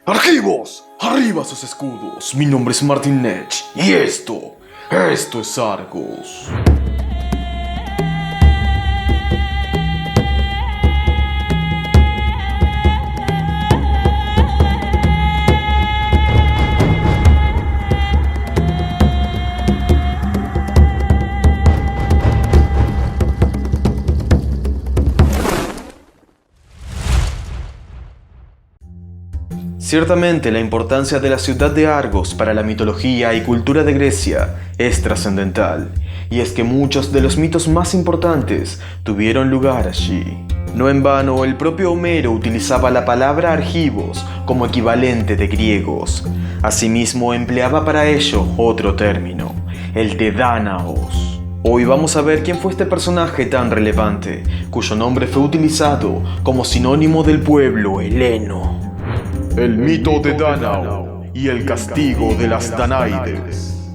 ¡Argivos! ¡Arriba sus escudos! Mi nombre es Martin Nech y esto es Argos. Ciertamente la importancia de la ciudad de Argos para la mitología y cultura de Grecia es trascendental, y es que muchos de los mitos más importantes tuvieron lugar allí. No en vano, el propio Homero utilizaba la palabra argivos como equivalente de griegos. Asimismo, empleaba para ello otro término, el de Dánaos. Hoy vamos a ver quién fue este personaje tan relevante, cuyo nombre fue utilizado como sinónimo del pueblo heleno. El mito de Dánao y el castigo de las Danaides.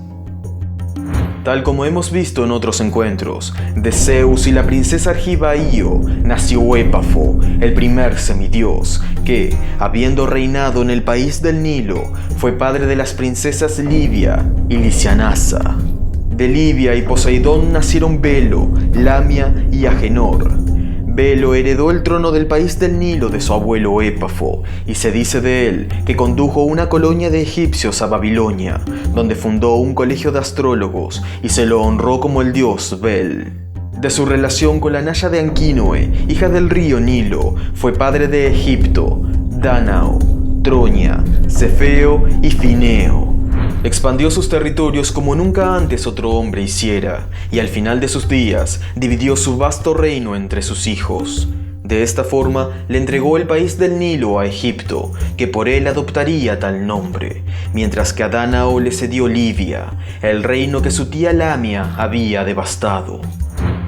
Tal como hemos visto en otros encuentros, de Zeus y la princesa argiva Io nació Épafo, el primer semidios, que, habiendo reinado en el país del Nilo, fue padre de las princesas Livia y Lisianassa. De Livia y Poseidón nacieron Belo, Lamia y Agenor. Belo heredó el trono del país del Nilo de su abuelo Épafo, y se dice de él que condujo una colonia de egipcios a Babilonia, donde fundó un colegio de astrólogos y se lo honró como el dios Bel. De su relación con la Naya de Anquínoe, hija del río Nilo, fue padre de Egipto, Dánao, Troña, Cefeo y Fineo. Expandió sus territorios como nunca antes otro hombre hiciera, y al final de sus días dividió su vasto reino entre sus hijos. De esta forma le entregó el país del Nilo a Egipto, que por él adoptaría tal nombre, mientras que a Dánao le cedió Libia, el reino que su tía Lamia había devastado.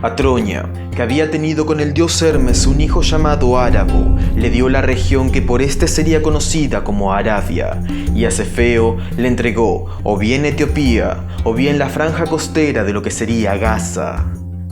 A Troña, que había tenido con el dios Hermes un hijo llamado Árabo, le dio la región que por este sería conocida como Arabia, y a Cefeo le entregó o bien Etiopía o bien la franja costera de lo que sería Gaza.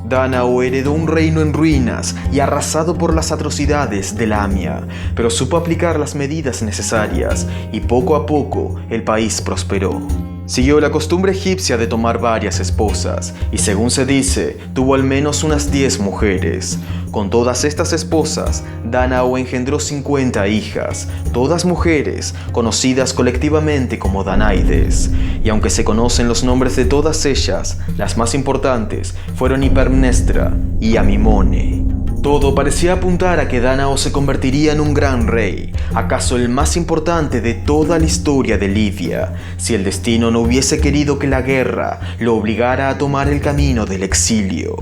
Dánao heredó un reino en ruinas y arrasado por las atrocidades de Lamia, pero supo aplicar las medidas necesarias y poco a poco el país prosperó. Siguió la costumbre egipcia de tomar varias esposas y, según se dice, tuvo al menos unas 10 mujeres. Con todas estas esposas, Dánao engendró 50 hijas, todas mujeres, conocidas colectivamente como Danaides. Y aunque se conocen los nombres de todas ellas, las más importantes fueron Hipermnestra y Amimone. Todo parecía apuntar a que Dánao se convertiría en un gran rey, acaso el más importante de toda la historia de Libia, si el destino no hubiese querido que la guerra lo obligara a tomar el camino del exilio.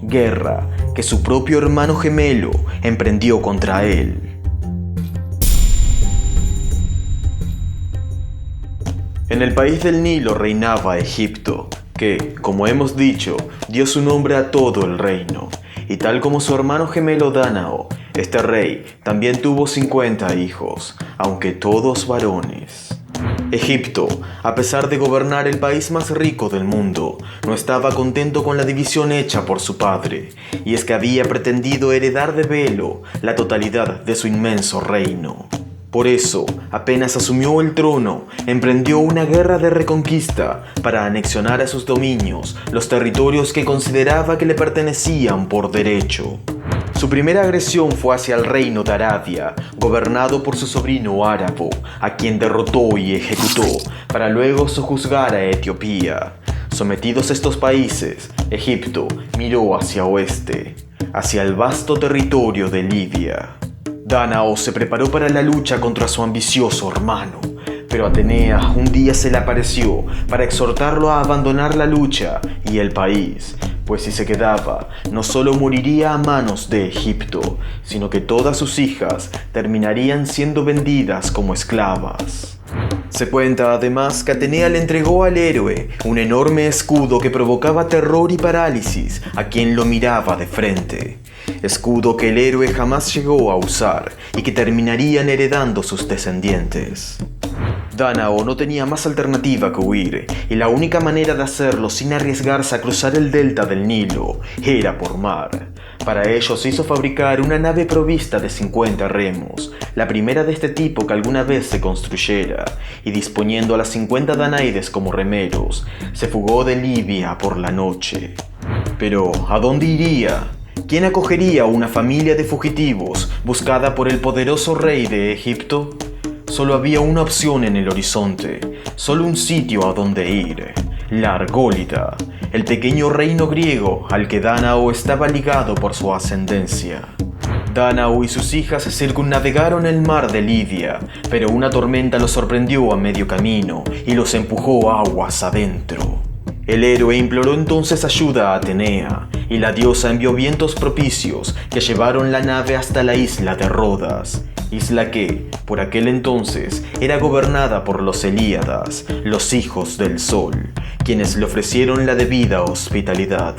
Guerra que su propio hermano gemelo emprendió contra él. En el país del Nilo reinaba Egipto, que, como hemos dicho, dio su nombre a todo el reino. Y tal como su hermano gemelo Dánao, este rey también tuvo 50 hijos, aunque todos varones. Egipto, a pesar de gobernar el país más rico del mundo, no estaba contento con la división hecha por su padre, y es que había pretendido heredar de Belo la totalidad de su inmenso reino. Por eso, apenas asumió el trono, emprendió una guerra de reconquista para anexionar a sus dominios los territorios que consideraba que le pertenecían por derecho. Su primera agresión fue hacia el reino de Arabia, gobernado por su sobrino Árabo, a quien derrotó y ejecutó, para luego sojuzgar a Etiopía. Sometidos estos países, Egipto miró hacia oeste, hacia el vasto territorio de Libia. Dánao se preparó para la lucha contra su ambicioso hermano, pero Atenea un día se le apareció para exhortarlo a abandonar la lucha y el país, pues si se quedaba, no solo moriría a manos de Egipto, sino que todas sus hijas terminarían siendo vendidas como esclavas. Se cuenta además que Atenea le entregó al héroe un enorme escudo que provocaba terror y parálisis a quien lo miraba de frente. Escudo que el héroe jamás llegó a usar y que terminarían heredando sus descendientes. Dánao no tenía más alternativa que huir, y la única manera de hacerlo sin arriesgarse a cruzar el delta del Nilo era por mar. Para ello se hizo fabricar una nave provista de 50 remos, la primera de este tipo que alguna vez se construyera, y disponiendo a las 50 Danaides como remeros, se fugó de Libia por la noche. Pero, ¿a dónde iría? ¿Quién acogería a una familia de fugitivos buscada por el poderoso rey de Egipto? Solo había una opción en el horizonte, solo un sitio a donde ir: la Argólida, el pequeño reino griego al que Dánao estaba ligado por su ascendencia. Dánao y sus hijas circunnavegaron el mar de Lidia, pero una tormenta los sorprendió a medio camino y los empujó aguas adentro. El héroe imploró entonces ayuda a Atenea, y la diosa envió vientos propicios que llevaron la nave hasta la isla de Rodas, isla que, por aquel entonces, era gobernada por los Helíadas, los hijos del sol, quienes le ofrecieron la debida hospitalidad.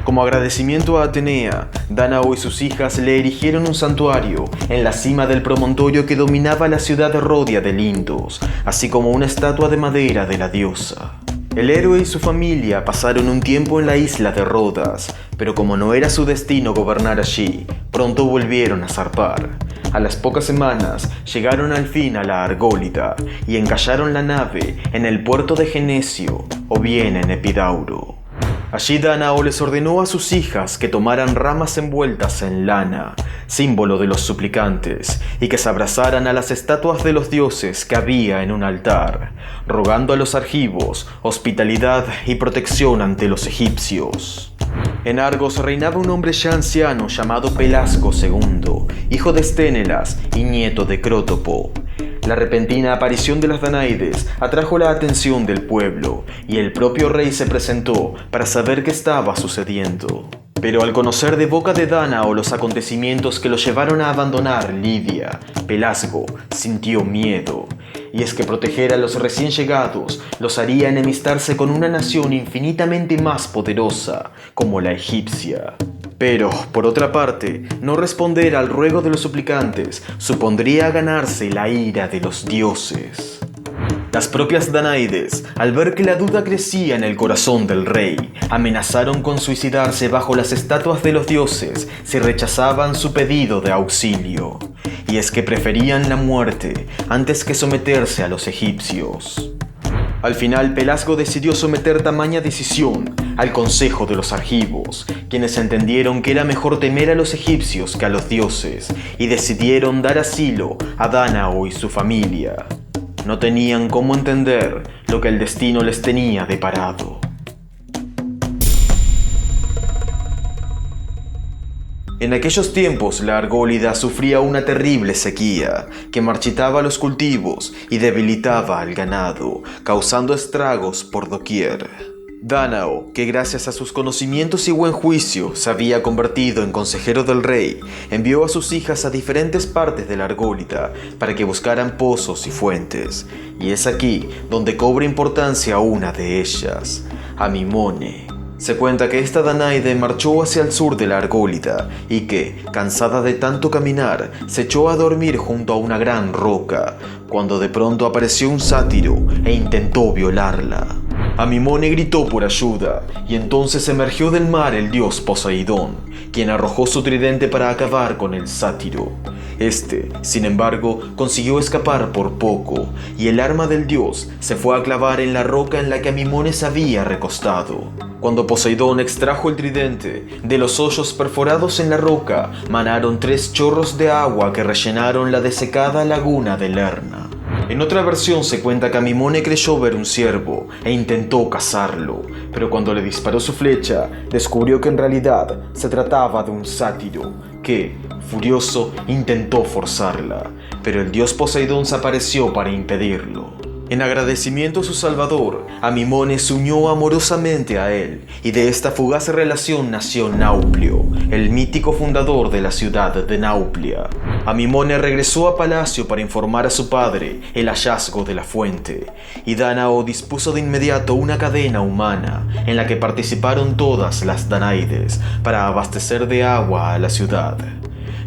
Como agradecimiento a Atenea, Dánao y sus hijas le erigieron un santuario en la cima del promontorio que dominaba la ciudad de Rodia de Lindos, así como una estatua de madera de la diosa. El héroe y su familia pasaron un tiempo en la isla de Rodas, pero como no era su destino gobernar allí, pronto volvieron a zarpar. A las pocas semanas llegaron al fin a la Argólida y encallaron la nave en el puerto de Genesio, o bien en Epidauro. Allí Dánao les ordenó a sus hijas que tomaran ramas envueltas en lana, símbolo de los suplicantes, y que se abrazaran a las estatuas de los dioses que había en un altar, rogando a los argivos hospitalidad y protección ante los egipcios. En Argos reinaba un hombre ya anciano llamado Pelasgo II, hijo de Esténelas y nieto de Crótopo. La repentina aparición de las Danaides atrajo la atención del pueblo, y el propio rey se presentó para saber qué estaba sucediendo. Pero al conocer de boca de Dánao los acontecimientos que lo llevaron a abandonar Lidia, Pelasgo sintió miedo, y es que proteger a los recién llegados los haría enemistarse con una nación infinitamente más poderosa, como la egipcia. Pero, por otra parte, no responder al ruego de los suplicantes supondría ganarse la ira de los dioses. Las propias Danaides, al ver que la duda crecía en el corazón del rey, amenazaron con suicidarse bajo las estatuas de los dioses si rechazaban su pedido de auxilio. Y es que preferían la muerte antes que someterse a los egipcios. Al final, Pelasgo decidió someter tamaña decisión al consejo de los argivos, quienes entendieron que era mejor temer a los egipcios que a los dioses, y decidieron dar asilo a Dánao y su familia. No tenían cómo entender lo que el destino les tenía deparado. En aquellos tiempos la Argólida sufría una terrible sequía que marchitaba los cultivos y debilitaba al ganado, causando estragos por doquier. Dánao, que gracias a sus conocimientos y buen juicio se había convertido en consejero del rey, envió a sus hijas a diferentes partes de la Argólida para que buscaran pozos y fuentes, y es aquí donde cobra importancia una de ellas, Amimone. Se cuenta que esta Danaide marchó hacia el sur de la Argólida y que, cansada de tanto caminar, se echó a dormir junto a una gran roca, cuando de pronto apareció un sátiro e intentó violarla. Amimone gritó por ayuda, y entonces emergió del mar el dios Poseidón, quien arrojó su tridente para acabar con el sátiro. Este, sin embargo, consiguió escapar por poco, y el arma del dios se fue a clavar en la roca en la que Amimone se había recostado. Cuando Poseidón extrajo el tridente, de los hoyos perforados en la roca manaron 3 chorros de agua que rellenaron la desecada laguna de Lerna. En otra versión se cuenta que Amimone creyó ver un ciervo e intentó cazarlo, pero cuando le disparó su flecha, descubrió que en realidad se trataba de un sátiro, que, furioso, intentó forzarla, pero el dios Poseidón se apareció para impedirlo. En agradecimiento a su salvador, Amimone se unió amorosamente a él, y de esta fugaz relación nació Nauplio, el mítico fundador de la ciudad de Nauplia. Amimone regresó a palacio para informar a su padre el hallazgo de la fuente, y Dánao dispuso de inmediato una cadena humana en la que participaron todas las Danaides para abastecer de agua a la ciudad.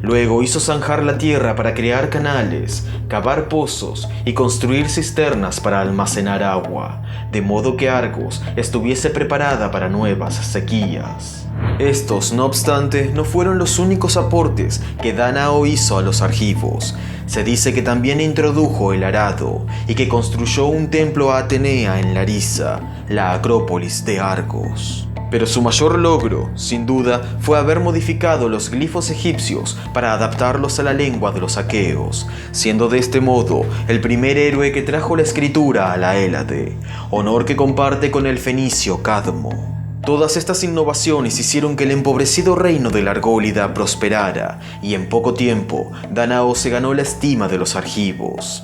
Luego hizo zanjar la tierra para crear canales, cavar pozos y construir cisternas para almacenar agua, de modo que Argos estuviese preparada para nuevas sequías. Estos, no obstante, no fueron los únicos aportes que Dánao hizo a los argivos. Se dice que también introdujo el arado y que construyó un templo a Atenea en Larisa, la Acrópolis de Argos. Pero su mayor logro, sin duda, fue haber modificado los glifos egipcios para adaptarlos a la lengua de los aqueos, siendo de este modo el primer héroe que trajo la escritura a la Hélade, honor que comparte con el fenicio Cadmo. Todas estas innovaciones hicieron que el empobrecido reino de la Argólida prosperara, y en poco tiempo Dánao se ganó la estima de los argivos.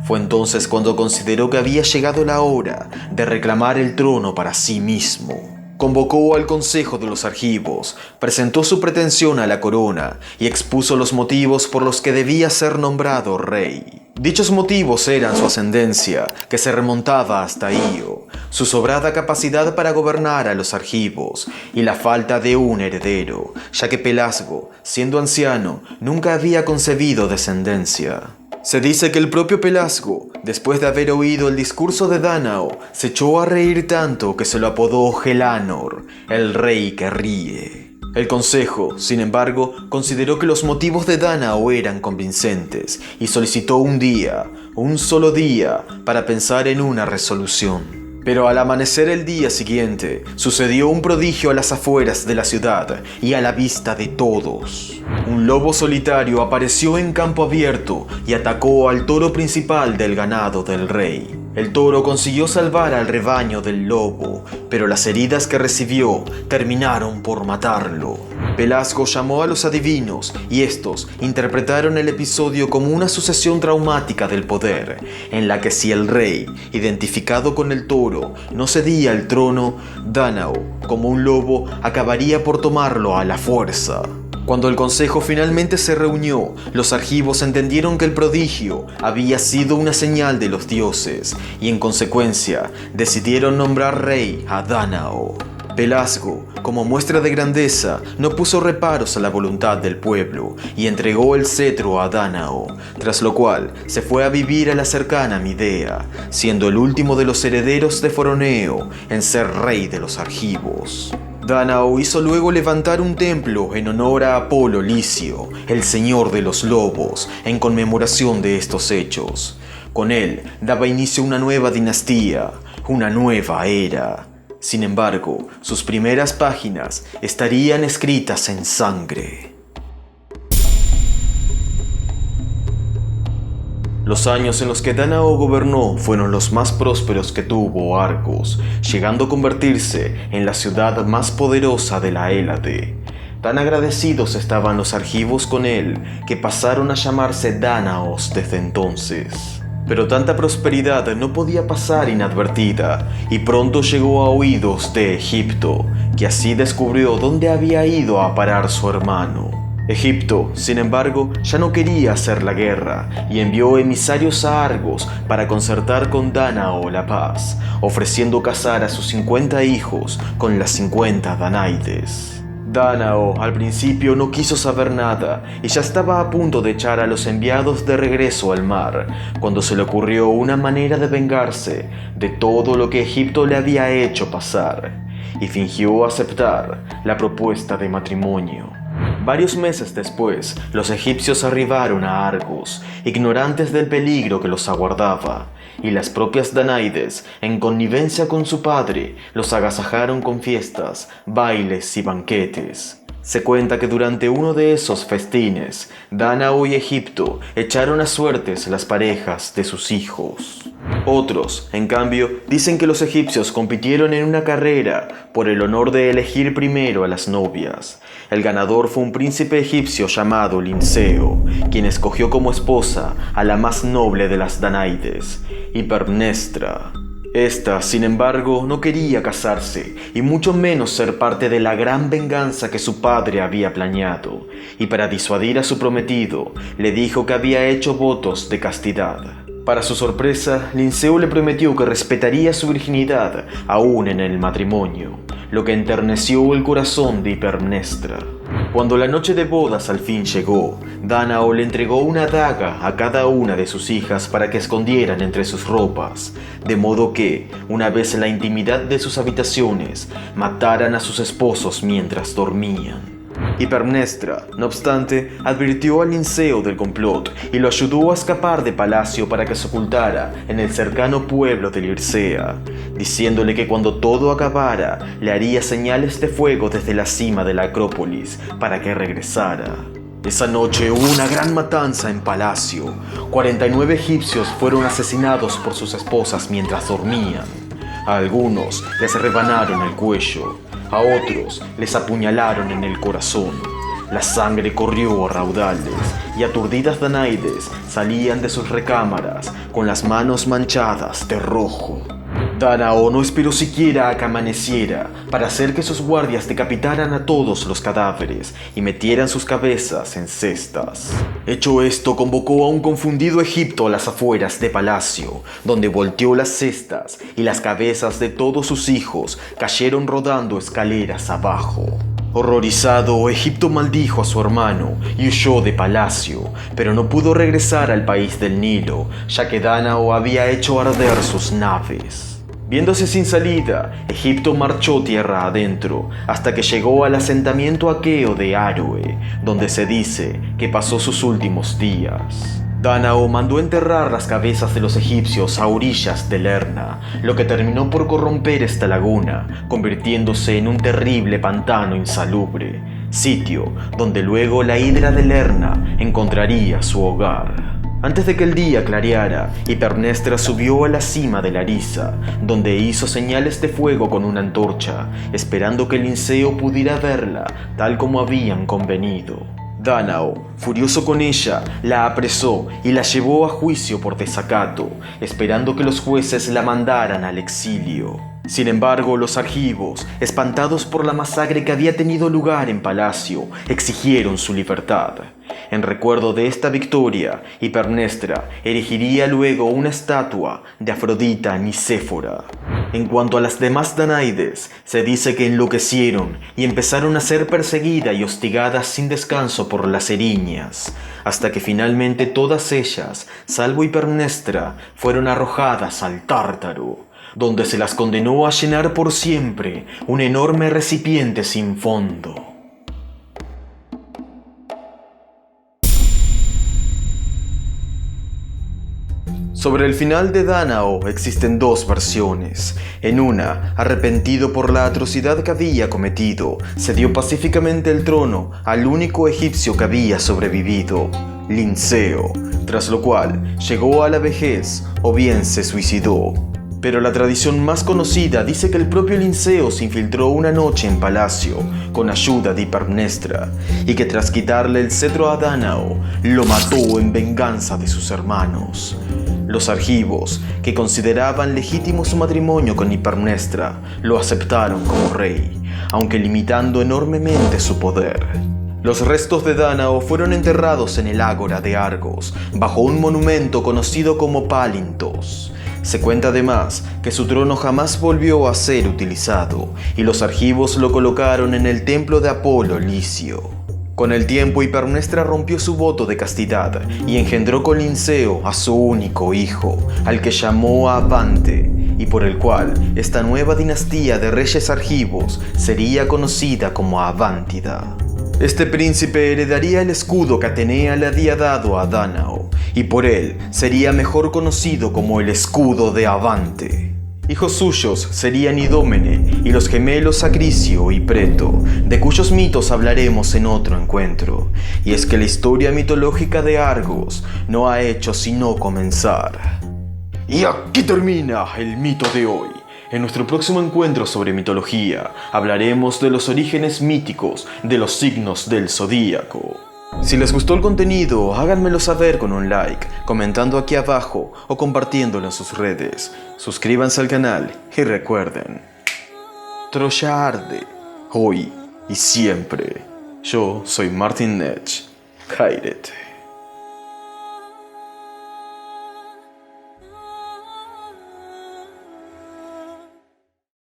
Fue entonces cuando consideró que había llegado la hora de reclamar el trono para sí mismo. Convocó al consejo de los argivos, presentó su pretensión a la corona y expuso los motivos por los que debía ser nombrado rey. Dichos motivos eran su ascendencia, que se remontaba hasta Io, su sobrada capacidad para gobernar a los argivos y la falta de un heredero, ya que Pelasgo, siendo anciano, nunca había concebido descendencia. Se dice que el propio Pelasgo, después de haber oído el discurso de Dánao, se echó a reír tanto que se lo apodó Gelánor, el rey que ríe. El consejo, sin embargo, consideró que los motivos de Dánao eran convincentes y solicitó un solo día, para pensar en una resolución. Pero al amanecer el día siguiente, sucedió un prodigio a las afueras de la ciudad y a la vista de todos. Un lobo solitario apareció en campo abierto y atacó al toro principal del ganado del rey. El toro consiguió salvar al rebaño del lobo, pero las heridas que recibió terminaron por matarlo. Pelasgo llamó a los adivinos y estos interpretaron el episodio como una sucesión traumática del poder, en la que si el rey, identificado con el toro, no cedía el trono, Dánao, como un lobo, acabaría por tomarlo a la fuerza. Cuando el consejo finalmente se reunió, los argivos entendieron que el prodigio había sido una señal de los dioses y en consecuencia decidieron nombrar rey a Dánao. Pelasgo, como muestra de grandeza, no puso reparos a la voluntad del pueblo y entregó el cetro a Dánao, tras lo cual se fue a vivir a la cercana Midea, siendo el último de los herederos de Foroneo en ser rey de los argivos. Dánao hizo luego levantar un templo en honor a Apolo Licio, el señor de los lobos, en conmemoración de estos hechos. Con él daba inicio una nueva dinastía, una nueva era. Sin embargo, sus primeras páginas estarían escritas en sangre. Los años en los que Dánao gobernó fueron los más prósperos que tuvo Argos, llegando a convertirse en la ciudad más poderosa de la Hélade. Tan agradecidos estaban los argivos con él que pasaron a llamarse Dánaos desde entonces. Pero tanta prosperidad no podía pasar inadvertida y pronto llegó a oídos de Egipto, que así descubrió dónde había ido a parar su hermano. Egipto, sin embargo, ya no quería hacer la guerra y envió emisarios a Argos para concertar con Dánao la paz, ofreciendo casar a sus 50 hijos con las 50 Danaides. Dánao al principio no quiso saber nada y ya estaba a punto de echar a los enviados de regreso al mar, cuando se le ocurrió una manera de vengarse de todo lo que Egipto le había hecho pasar, y fingió aceptar la propuesta de matrimonio. Varios meses después, los egipcios arribaron a Argos, ignorantes del peligro que los aguardaba, y las propias Danaides, en connivencia con su padre, los agasajaron con fiestas, bailes y banquetes. Se cuenta que durante uno de esos festines, Dánao y Egipto echaron a suertes las parejas de sus hijos. Otros, en cambio, dicen que los egipcios compitieron en una carrera por el honor de elegir primero a las novias. El ganador fue un príncipe egipcio llamado Linceo, quien escogió como esposa a la más noble de las Danaides, Hipermnestra. Esta, sin embargo, no quería casarse, y mucho menos ser parte de la gran venganza que su padre había planeado, y para disuadir a su prometido, le dijo que había hecho votos de castidad. Para su sorpresa, Linceo le prometió que respetaría su virginidad aún en el matrimonio, lo que enterneció el corazón de Hipermnestra. Cuando la noche de bodas al fin llegó, Dánao le entregó una daga a cada una de sus hijas para que escondieran entre sus ropas, de modo que, una vez en la intimidad de sus habitaciones, mataran a sus esposos mientras dormían. Hipermnestra, no obstante, advirtió a Linceo del complot y lo ayudó a escapar de palacio para que se ocultara en el cercano pueblo de Lircea, diciéndole que cuando todo acabara le haría señales de fuego desde la cima de la Acrópolis para que regresara. Esa noche hubo una gran matanza en palacio. 49 egipcios fueron asesinados por sus esposas mientras dormían. A algunos les rebanaron el cuello, a otros les apuñalaron en el corazón. La sangre corrió a raudales y aturdidas Danaides salían de sus recámaras con las manos manchadas de rojo. Dánao no esperó siquiera a que amaneciera para hacer que sus guardias decapitaran a todos los cadáveres y metieran sus cabezas en cestas. Hecho esto, convocó a un confundido Egipto a las afueras de palacio, donde volteó las cestas y las cabezas de todos sus hijos cayeron rodando escaleras abajo. Horrorizado, Egipto maldijo a su hermano y huyó de palacio, pero no pudo regresar al país del Nilo, ya que Dánao había hecho arder sus naves. Viéndose sin salida, Egipto marchó tierra adentro, hasta que llegó al asentamiento aqueo de Aroe, donde se dice que pasó sus últimos días. Dánao mandó enterrar las cabezas de los egipcios a orillas de Lerna, lo que terminó por corromper esta laguna, convirtiéndose en un terrible pantano insalubre, sitio donde luego la hidra de Lerna encontraría su hogar. Antes de que el día clareara, Hipermnestra subió a la cima de Larisa, donde hizo señales de fuego con una antorcha, esperando que Linceo pudiera verla, tal como habían convenido. Dánao, furioso con ella, la apresó y la llevó a juicio por desacato, esperando que los jueces la mandaran al exilio. Sin embargo, los argivos, espantados por la masacre que había tenido lugar en palacio, exigieron su libertad. En recuerdo de esta victoria, Hipermnestra erigiría luego una estatua de Afrodita Nicéfora. En cuanto a las demás Danaides, se dice que enloquecieron y empezaron a ser perseguidas y hostigadas sin descanso por las eriñas, hasta que finalmente todas ellas, salvo Hipermnestra, fueron arrojadas al Tártaro, donde se las condenó a llenar por siempre un enorme recipiente sin fondo. Sobre el final de Dánao existen dos versiones. En una, arrepentido por la atrocidad que había cometido, cedió pacíficamente el trono al único egipcio que había sobrevivido, Linceo, tras lo cual llegó a la vejez o bien se suicidó. Pero la tradición más conocida dice que el propio Linceo se infiltró una noche en palacio con ayuda de Hipermnestra y que tras quitarle el cetro a Dánao, lo mató en venganza de sus hermanos. Los argivos, que consideraban legítimo su matrimonio con Hipermnestra, lo aceptaron como rey, aunque limitando enormemente su poder. Los restos de Dánao fueron enterrados en el Ágora de Argos, bajo un monumento conocido como Palintos. Se cuenta además que su trono jamás volvió a ser utilizado, y los argivos lo colocaron en el templo de Apolo Licio. Con el tiempo, Hipermnestra rompió su voto de castidad y engendró con Linceo a su único hijo, al que llamó Abante, y por el cual esta nueva dinastía de reyes argivos sería conocida como Abántida. Este príncipe heredaría el escudo que Atenea le había dado a Dánao, y por él sería mejor conocido como el escudo de Abante. Hijos suyos serían Idómene y los gemelos Acricio y Preto, de cuyos mitos hablaremos en otro encuentro. Y es que la historia mitológica de Argos no ha hecho sino comenzar. Y aquí termina el mito de hoy. En nuestro próximo encuentro sobre mitología, hablaremos de los orígenes míticos de los signos del zodíaco. Si les gustó el contenido, háganmelo saber con un like, comentando aquí abajo o compartiéndolo en sus redes. Suscríbanse al canal y recuerden, Troya arde, hoy y siempre. Yo soy Martin Nech. Kairet.